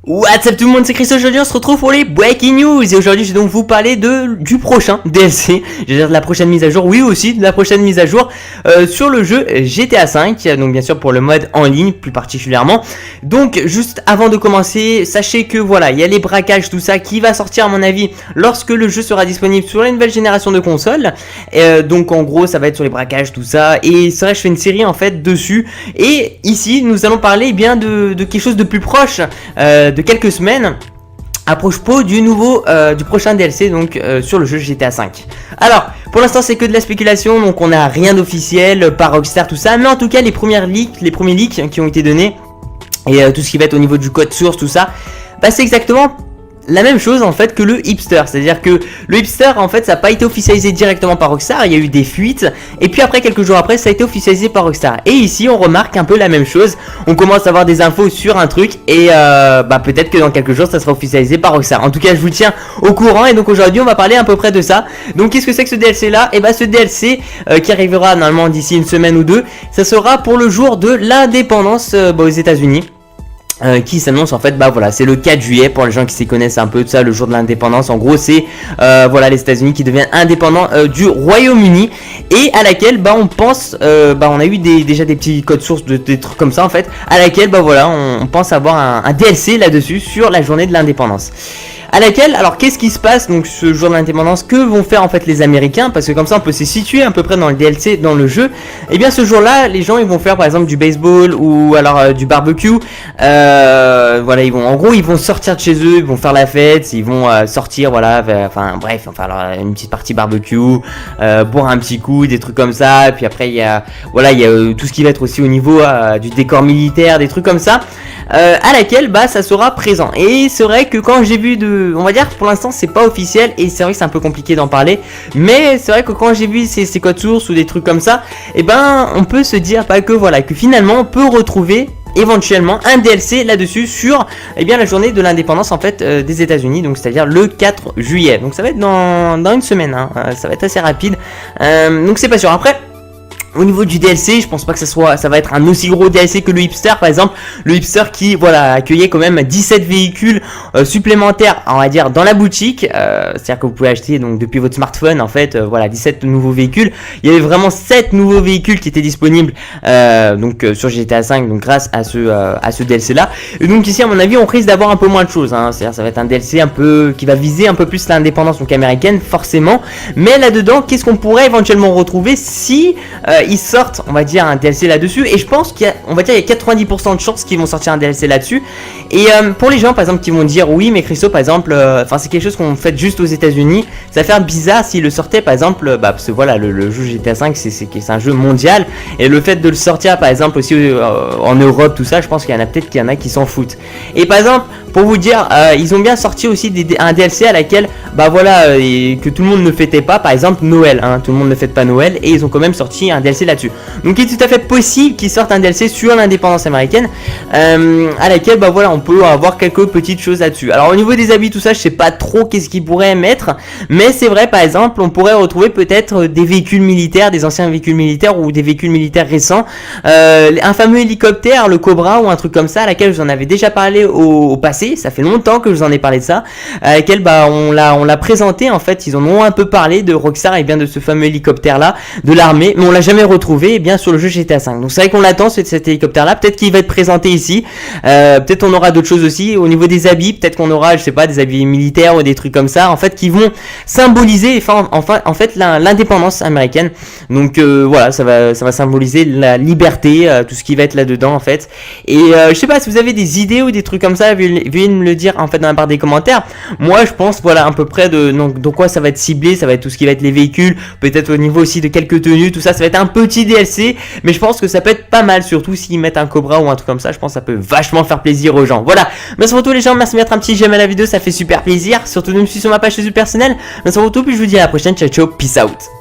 What's up tout le monde, c'est Chris. Aujourd'hui on se retrouve pour les Breaking News et aujourd'hui je vais donc vous parler du prochain DLC, je veux dire de la prochaine mise à jour, oui aussi de la prochaine mise à jour sur le jeu GTA V, donc bien sûr pour le mode en ligne plus particulièrement. Donc juste avant de commencer, sachez que voilà, il y a les braquages tout ça qui va sortir à mon avis lorsque le jeu sera disponible sur la nouvelle génération de consoles, donc en gros ça va être sur les braquages tout ça, et c'est vrai je fais une série en fait dessus, et ici nous allons parler eh bien de quelque chose de plus proche, de quelques semaines à propos du prochain DLC donc sur le jeu GTA V. Alors pour l'instant c'est que de la spéculation, donc on n'a rien d'officiel par Rockstar tout ça, mais en tout cas les premiers leaks qui ont été donnés et tout ce qui va être au niveau du code source tout ça, bah c'est exactement la même chose en fait que le hipster, c'est-à-dire que le hipster en fait ça n'a pas été officialisé directement par Rockstar, il y a eu des fuites et puis après quelques jours après ça a été officialisé par Rockstar, et ici on remarque un peu la même chose, on commence à avoir des infos sur un truc et peut-être que dans quelques jours ça sera officialisé par Rockstar. En tout cas je vous tiens au courant, et donc aujourd'hui on va parler à peu près de ça. Donc qu'est-ce que c'est que ce DLC là? Et bah ce DLC qui arrivera normalement d'ici une semaine ou deux, ça sera pour le jour de l'indépendance aux États-Unis. Qui s'annonce en fait, bah voilà, c'est le 4 juillet pour les gens qui s'y connaissent un peu, tout ça, le jour de l'indépendance. En gros, c'est voilà, les États-Unis qui deviennent indépendants du Royaume-Uni, et à laquelle bah on pense, on a eu déjà des petits codes sources des trucs comme ça en fait, à laquelle bah voilà, on pense avoir un DLC là-dessus sur la journée de l'indépendance. À laquelle, alors qu'est-ce qui se passe donc ce jour de l'indépendance, que vont faire en fait les Américains, parce que comme ça on peut se situer à peu près dans le DLC, dans le jeu. Et bien ce jour-là, les gens ils vont faire par exemple du baseball ou alors du barbecue. Voilà, ils vont sortir de chez eux, ils vont faire la fête, ils vont sortir, voilà, enfin bref, enfin alors une petite partie barbecue, boire un petit coup, des trucs comme ça. Et puis après il y a tout ce qui va être aussi au niveau du décor militaire, des trucs comme ça. À laquelle bah ça sera présent. Et c'est vrai que quand j'ai vu on va dire pour l'instant c'est pas officiel, et c'est vrai que c'est un peu compliqué d'en parler, mais c'est vrai que quand j'ai vu ces codes sources ou des trucs comme ça, et ben on peut se dire que finalement on peut retrouver éventuellement un DLC là-dessus sur la journée de l'indépendance en fait des États-Unis, donc c'est-à-dire le 4 juillet. Donc ça va être dans une semaine, hein. Ça va être assez rapide. Donc c'est pas sûr. Après au niveau du DLC, je pense pas que ça va être un aussi gros DLC que le hipster par exemple. Le hipster qui accueillait quand même 17 véhicules supplémentaires, on va dire, dans la boutique. C'est-à-dire que vous pouvez acheter donc depuis votre smartphone en fait 17 nouveaux véhicules. Il y avait vraiment 7 nouveaux véhicules qui étaient disponibles sur GTA 5, donc grâce à ce DLC là. Et donc ici à mon avis on risque d'avoir un peu moins de choses, hein. C'est-à-dire ça va être un DLC un peu qui va viser un peu plus l'indépendance donc américaine forcément. Mais là-dedans, qu'est-ce qu'on pourrait éventuellement retrouver si ils sortent, on va dire, un DLC là-dessus? Et je pense qu'il y a 90% de chances qu'ils vont sortir un DLC là-dessus. Et pour les gens par exemple qui vont dire oui mais Christo par exemple, c'est quelque chose qu'on fait juste aux États-Unis, ça va faire bizarre s'ils le sortaient par exemple, parce que voilà le jeu GTA 5 c'est un jeu mondial, et le fait de le sortir par exemple aussi en Europe tout ça, je pense qu'il y en a qui s'en foutent. Et par exemple pour vous dire, ils ont bien sorti aussi un DLC à laquelle et que tout le monde ne fêtait pas, par exemple Noël, hein, tout le monde ne fête pas Noël, et ils ont quand même sorti un DLC là-dessus. Donc il est tout à fait possible qu'ils sortent un DLC sur l'indépendance américaine, à laquelle on peut avoir quelques petites choses là-dessus. Alors au niveau des habits tout ça, je sais pas trop qu'est-ce qu'ils pourraient mettre, mais c'est vrai par exemple on pourrait retrouver peut-être des véhicules militaires, des anciens véhicules militaires ou des véhicules militaires récents, un fameux hélicoptère, le Cobra ou un truc comme ça, à laquelle je vous en avais déjà parlé au passé. Ça fait longtemps que je vous en ai parlé de ça, à laquelle on l'a présenté en fait, ils en ont un peu parlé de Rockstar et bien de ce fameux hélicoptère là de l'armée, mais on l'a jamais retrouvé bien sur le jeu GTA 5. Donc c'est vrai qu'on l'attend cet hélicoptère là, peut-être qu'il va être présenté ici, peut-être on aura d'autres choses aussi au niveau des habits, peut-être qu'on aura je sais pas des habits militaires ou des trucs comme ça en fait qui vont symboliser en fait l'indépendance américaine. Donc voilà, ça va symboliser la liberté, tout ce qui va être là-dedans en fait. Et je sais pas si vous avez des idées ou des trucs comme ça, veuillez me le dire en fait dans la barre des commentaires. Moi je pense à peu près de quoi ça va être ciblé, ça va être tout ce qui va être les véhicules, peut-être au niveau aussi de quelques tenues, tout ça, ça va être un petit DLC, mais je pense que ça peut être pas mal, surtout s'ils mettent un Cobra ou un truc comme ça, je pense que ça peut vachement faire plaisir aux gens. Voilà, merci pour tout les gens, merci de mettre un petit j'aime à la vidéo, ça fait super plaisir, surtout de me suivre sur ma page Facebook personnelle. Merci pour tout, puis je vous dis à la prochaine, ciao ciao, peace out.